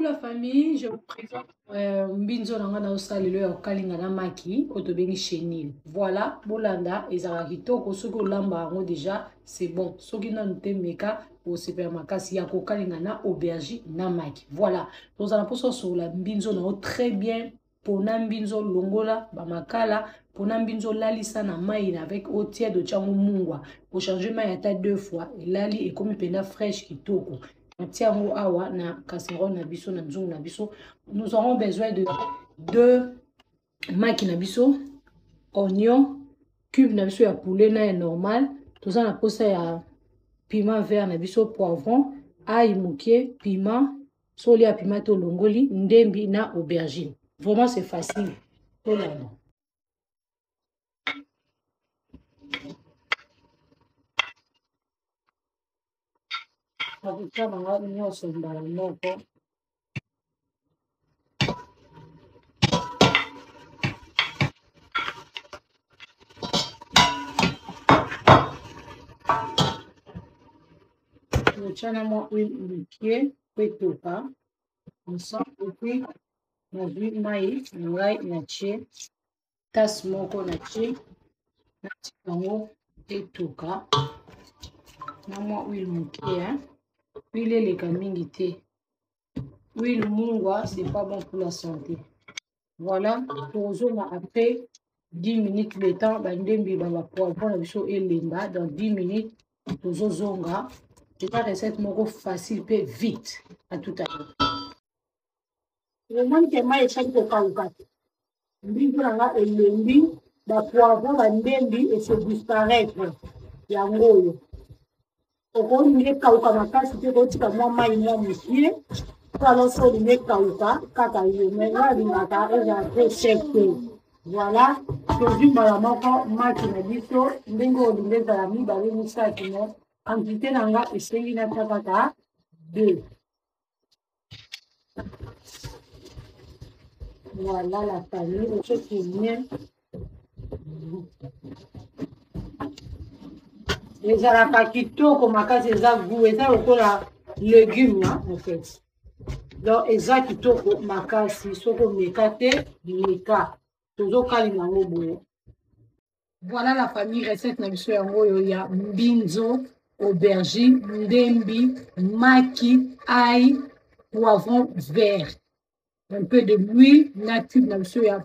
la famille, je vous présente Mbinzo Nanga au salile au Kalingana Maki, au Tobengi Chenil. Voilà, Bolanda, Ezara Hitoko, ce que l'amba déjà, c'est bon. Ce qui n'a pas meka au supermarché, Yako Kalingana, aubergi, Namaki. Voilà, nous allons pour sur la Mbinzo Nanga très bien. Pour Mbinzo Longola, Bamakala, pour Mbinzo Lalisa na maïna avec au tiers de Tchango Mungwa. Pour changer maïna 2 fois, et Lali est comme une pena fraîche qui toko. Awa na casserole na biso na nzungu na biso. Nous aurons besoin de 2 maki na biso, oignon, cube na biso ya poulet na ya normal, toza na posa ya piment vert na biso, poivron, ail mukie, piment, soli ya piment to longoli, ndembi na aubergine. Vraiment c'est facile. Tolanda. Mafuta banga nyonso mbala moko. Chana mo huile mukie, petoka. Ensemble, et puis, na huile maïs, ngai na tie, tasse moko na tie, na tikango, etoka. Na mo huile mukie, huile les mingi te. Huile mungwa, c'est pas bon pour la santé. Voilà, tozonga après 10 minutes le temps, bandembi baba poivron na biso elemba, dans 10 minutes, tozozonga. C'est une recette moko facile et vite. À tout à l'heure. Le monde qui m'a échappé au Kauka. Mbinzo nanga elembi, ba poivron bandembi et se disparaître. Yango. Oko nge kauka makasi te ko tika mwa mai mwa mukie. Kwa so nge kauka kaka yo menga limaka eza très chef. Voilà, tozwi mbala moko maki na biso ndenge olingi ezala mibale misatu no quantité nanga esengi na kaka 2. Voilà la famille, le chose qui vient. Ezalaka kitoko makasi eza goût, eza lokola légume en fait. Donc eza kitoko makasi soko meka te meka. Tozokalinga ngo boye. Voilà la famille, recette na biso yango yo ya mbinzo, aubergine, ndembi, maki, ail, poivron vert. Un peu de l'huile, na tube na biso ya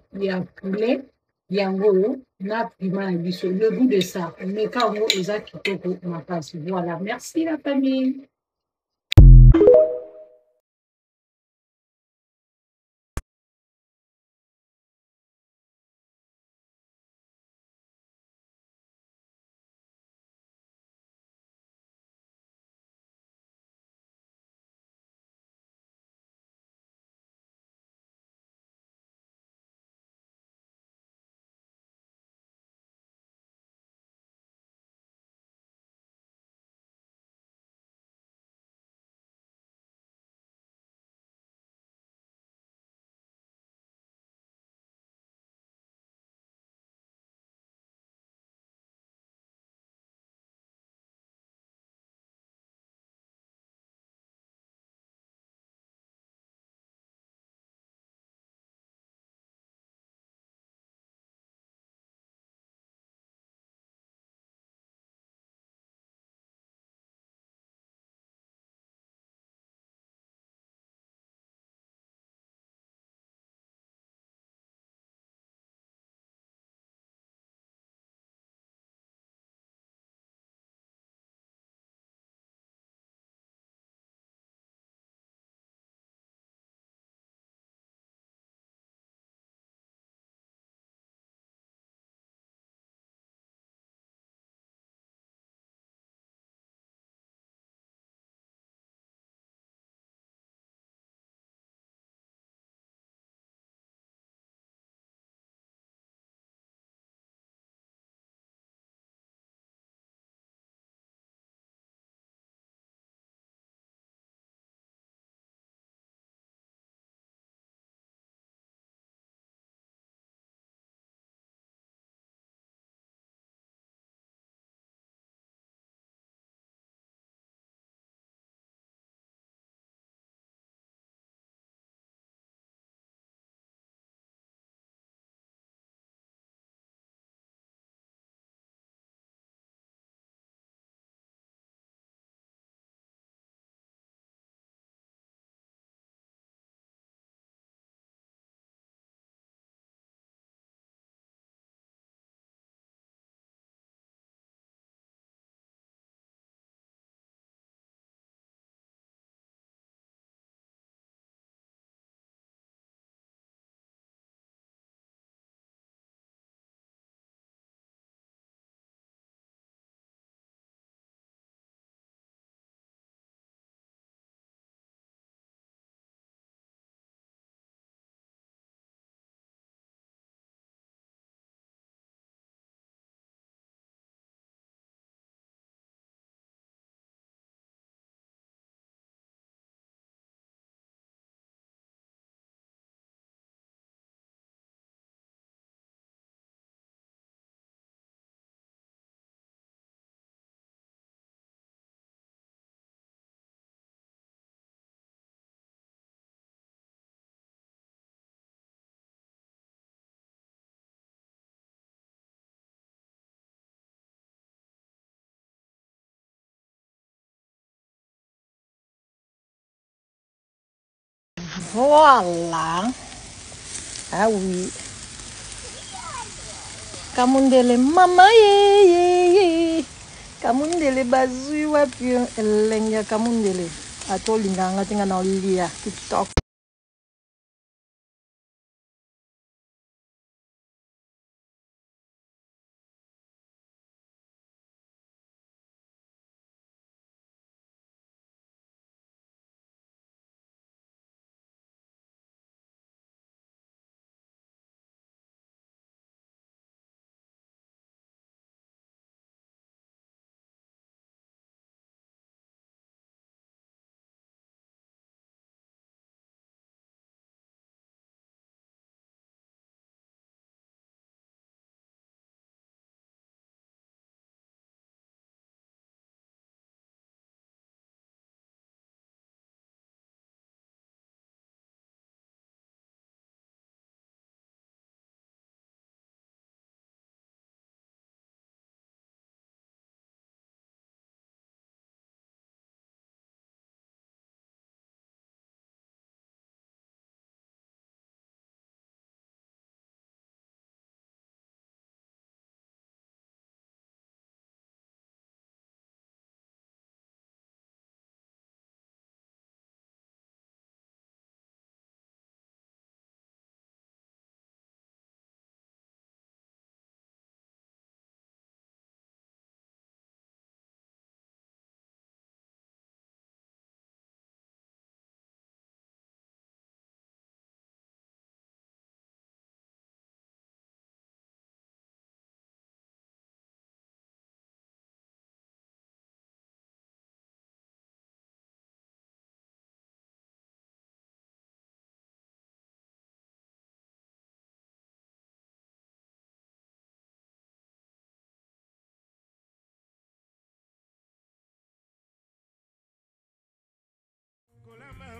poulet, yango yo, na piment na biso. Le goût de ça, meka yango eza kitoko makasi. Voilà, merci la famille. Voilà. Ah oui. Kamundele mama ye. Kamundele bazui wapi elenga kamundele. Atolinga ngati nga na olia TikTok.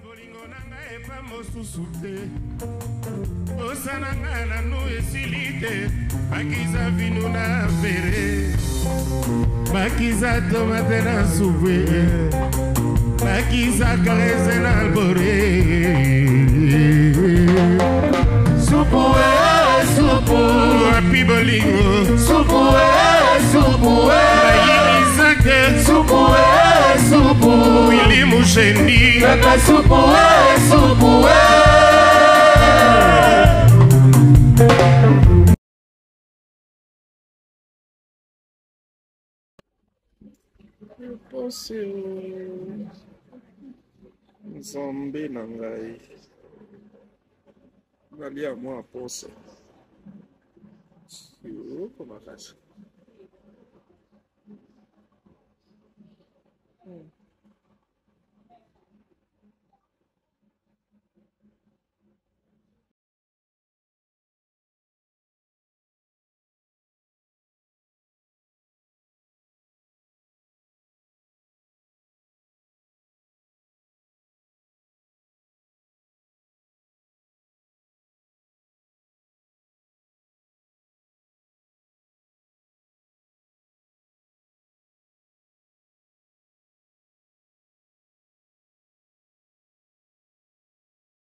Bolingo nanga epa mosusu te osananga nanu esili te bakiza vinu na vere bakiza tomate na supe bakiza karese na albore supu supu api bolingo supu bayibisake supu supu Willy Mushendi Pepe supu Pose Nzambe na ngai nalia mwa pose yuko makasi